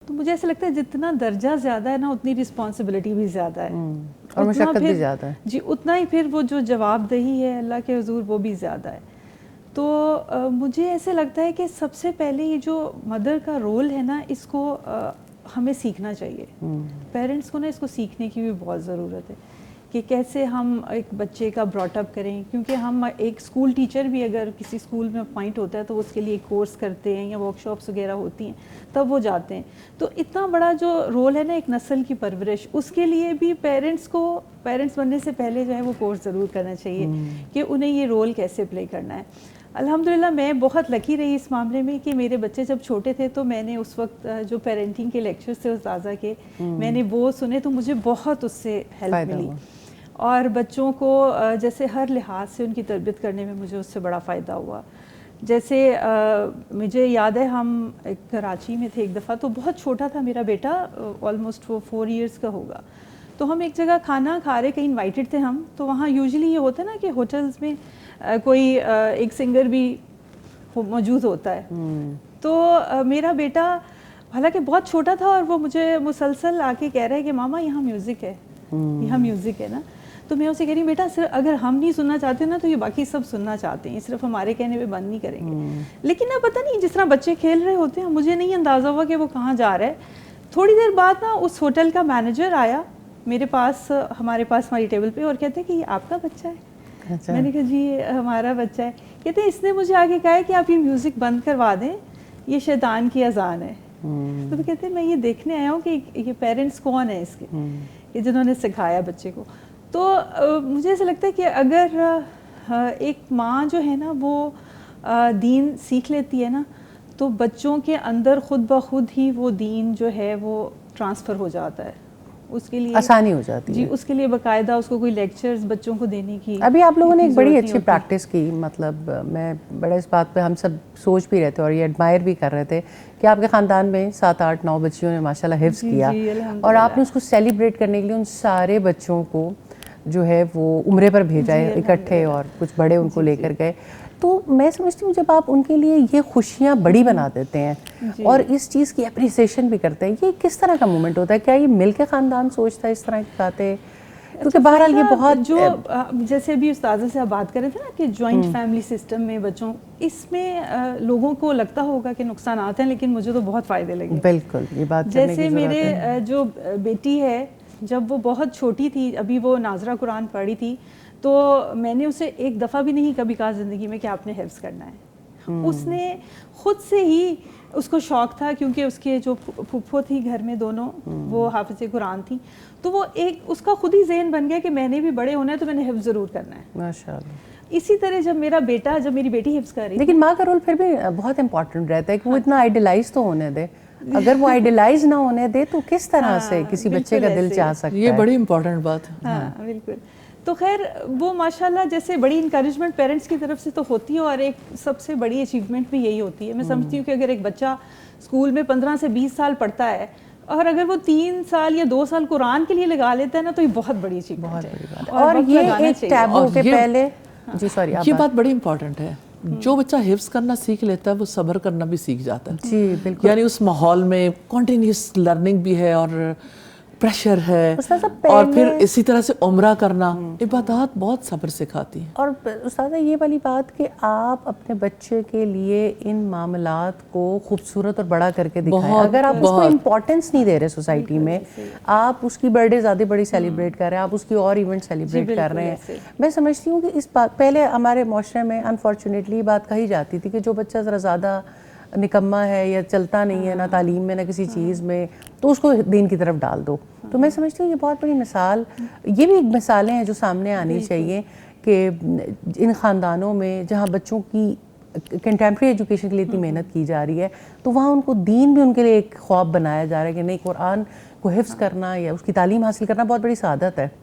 تو مجھے ایسا لگتا ہے جتنا درجہ زیادہ ہے نا اتنی رسپانسبلٹی بھی زیادہ ہے اور مشقت بھی زیادہ ہے جی، اتنا ہی پھر وہ جو جواب دہی ہے اللہ کے حضور وہ بھی زیادہ ہے. تو مجھے ایسے لگتا ہے کہ سب سے پہلے یہ جو مدر کا رول ہے نا اس کو ہمیں سیکھنا چاہیے. پیرنٹس کو نا اس کو سیکھنے کی بھی بہت ضرورت ہے کہ کیسے ہم ایک بچے کا براٹ اپ کریں، کیونکہ ہم ایک اسکول ٹیچر بھی اگر کسی اسکول میں اپوائنٹ ہوتا ہے تو اس کے لیے ایک کورس کرتے ہیں یا ورک شاپس وغیرہ ہوتی ہیں تب وہ جاتے ہیں. تو اتنا بڑا جو رول ہے نا ایک نسل کی پرورش، اس کے لیے بھی پیرنٹس بننے سے پہلے جو ہے وہ کورس ضرور کرنا چاہیے کہ انہیں یہ رول کیسے پلے کرنا ہے. الحمدللہ میں بہت لکی رہی اس معاملے میں کہ میرے بچے جب چھوٹے تھے تو میں نے اس وقت جو پیرنٹنگ کے لیکچرز تھے استاذہ کے میں نے وہ سنے تو مجھے بہت اس سے ہیلپ ملی. اور بچوں کو جیسے ہر لحاظ سے ان کی تربیت کرنے میں مجھے اس سے بڑا فائدہ ہوا. جیسے مجھے یاد ہے ہم کراچی میں تھے ایک دفعہ، تو بہت چھوٹا تھا میرا بیٹا، آلموسٹ وہ 4 ایئرس کا ہوگا. تو ہم ایک جگہ کھانا کھا رہے، کہیں انوائٹڈ تھے ہم، تو وہاں یوزلی یہ ہوتا ہے نا کہ ہوٹلز میں کوئی ایک سنگر بھی موجود ہوتا ہے. تو میرا بیٹا حالانکہ بہت چھوٹا تھا اور وہ مجھے مسلسل آ کے کہہ رہا ہے کہ ماما یہاں میوزک ہے، یہاں میوزک ہے نا. تو میں اسے کہہ رہی ہوں بیٹا اگر ہم نہیں سننا چاہتے نا تو یہ باقی سب سننا چاہتے ہیں، صرف ہمارے کہنے پہ بند نہیں کریں گے. لیکن اب پتہ نہیں جس طرح بچے کھیل رہے ہوتے ہیں مجھے نہیں اندازہ ہوا کہ وہ کہاں جا رہا ہے. تھوڑی دیر بعد نا اس ہوٹل کا مینیجر آیا میرے پاس، ہمارے پاس ہماری ٹیبل پہ، اور کہتے ہیں کہ یہ آپ کا بچہ ہے. میں نے کہا جی ہمارا بچہ ہے. کہتے ہیں اس نے مجھے آگے کہا ہے کہ آپ یہ میوزک بند کروا دیں، یہ شیطان کی اذان ہے. تو وہ کہتے ہیں میں یہ دیکھنے آیا ہوں کہ یہ پیرنٹس کون ہیں اس کے کہ جنہوں نے سکھایا بچے کو. تو مجھے ایسا لگتا ہے کہ اگر ایک ماں جو ہے نا وہ دین سیکھ لیتی ہے نا تو بچوں کے اندر خود بخود ہی وہ دین جو ہے وہ ٹرانسفر ہو جاتا ہے. اس کے لیے آسانی ہو جاتی ہے. جی، اس کے لیے باقاعدہ اس کو کوئی لیکچرز بچوں کو دینے کی. ابھی آپ لوگوں نے ایک بڑی اچھی پریکٹس کی، مطلب میں بڑا اس بات پہ ہم سب سوچ بھی رہے تھے اور یہ ایڈمائر بھی کر رہے تھے کہ آپ کے خاندان میں 7 8 9 بچیوں نے ماشاء اللہ حفظ کیا، اور آپ نے اس کو سیلیبریٹ کرنے کے لیے ان سارے بچوں کو جو ہے وہ عمرے پر بھیجا ہے اکٹھے، اور کچھ بڑے ان کو لے کر گئے. تو میں سمجھتی ہوں جب آپ ان کے لیے یہ خوشیاں بڑی بنا دیتے ہیں اور اس چیز کی اپریسیشن بھی کرتے ہیں، یہ کس طرح کا مومنٹ ہوتا ہے؟ کیا یہ مل کے خاندان سوچتا ہے اس طرح کی باتیں؟ کیونکہ بہرحال یہ بہت جو جیسے ابھی استاذہ سے آپ بات کر رہے تھے نا کہ جوائنٹ فیملی سسٹم میں بچوں، اس میں لوگوں کو لگتا ہوگا کہ نقصانات ہیں، لیکن مجھے تو بہت فائدے لگے. بالکل یہ بات کرنے کی جیسے ضرورت میرے ہے. جو بیٹی ہے جب وہ بہت چھوٹی تھی، ابھی وہ ناظرہ قرآن پڑھی تھی، تو میں نے اسے ایک دفعہ بھی نہیں کبھی کہا زندگی میں کہ آپ نے حفظ کرنا ہے. اس نے خود سے ہی، اس کو شوق تھا کیونکہ اس کے جو پھپھو تھی گھر میں دونوں وہ حافظ قرآن تھی، تو وہ ایک اس کا خود ہی ذہن بن گیا کہ میں نے بھی بڑے ہونا ہے تو میں نے حفظ ضرور کرنا ہے. ماشاءاللہ. اسی طرح جب میری بیٹی حفظ کر رہی تھی، لیکن ماں کا رول پھر بھی بہت امپورٹنٹ رہتا ہے کہ وہ اتنا آئیڈیلائز تو ہونے دے. اگر وہ آئیڈیلائز نہ ہونے دے تو کس طرح سے کسی بچے کا دل چاہ سکتا ہے؟ یہ بڑی امپورٹنٹ بات ہے. ہاں بالکل. تو خیر وہ ماشاءاللہ جیسے بڑی انکریجمنٹ پیرنٹس کی طرف سے تو ہوتی ہے، اور ایک سب سے بڑی اچیومنٹ بھی یہی ہوتی ہے. میں سمجھتی ہوں کہ اگر ایک بچہ اسکول میں 15 سے 20 سال پڑھتا ہے اور اگر وہ 3 سال یا 2 سال قرآن کے لیے لگا لیتا ہے نا تو یہ بہت بڑی اچیومنٹ ہے. اور یہ ایک ٹیبو کے پہلے جی سوری یہ بات بڑی امپورٹنٹ ہے. جو بچہ حفظ کرنا سیکھ لیتا ہے وہ صبر کرنا بھی سیکھ جاتا ہے. جی بالکل. یعنی اس ماحول میں کنٹینیوس لرننگ بھی ہے اور پریشر ہے، اور پھر اسی طرح سے عمرہ کرنا، عبادات بہت صبر سکھاتی ہیں. اور استاذہ یہ والی بات کہ آپ اپنے بچے کے لیے ان معاملات کو خوبصورت اور بڑا کر کے دکھائیں. اگر آپ اس کو امپورٹنس نہیں دے رہے سوسائٹی میں، آپ اس کی برتھ ڈے زیادہ بڑی سیلیبریٹ کر رہے ہیں، آپ اس کی اور ایونٹ سیلیبریٹ کر رہے ہیں. میں سمجھتی ہوں کہ اس بات پہلے ہمارے معاشرے میں انفارچونیٹلی یہ بات کہی جاتی تھی کہ جو بچہ ذرا زیادہ نکما ہے یا چلتا نہیں ہے نہ تعلیم میں نہ کسی چیز میں تو اس کو دین کی طرف ڈال دو. تو میں سمجھتی ہوں یہ بہت بڑی مثال، یہ بھی ایک مثالیں ہیں جو سامنے آنی چاہیے کہ ان خاندانوں میں جہاں بچوں کی کنٹمپریری ایجوکیشن کے لیے اتنی محنت کی جا رہی ہے تو وہاں ان کو دین بھی ان کے لیے ایک خواب بنایا جا رہا ہے کہ نہیں، قرآن کو حفظ کرنا یا اس کی تعلیم حاصل کرنا بہت بڑی سعادت ہے.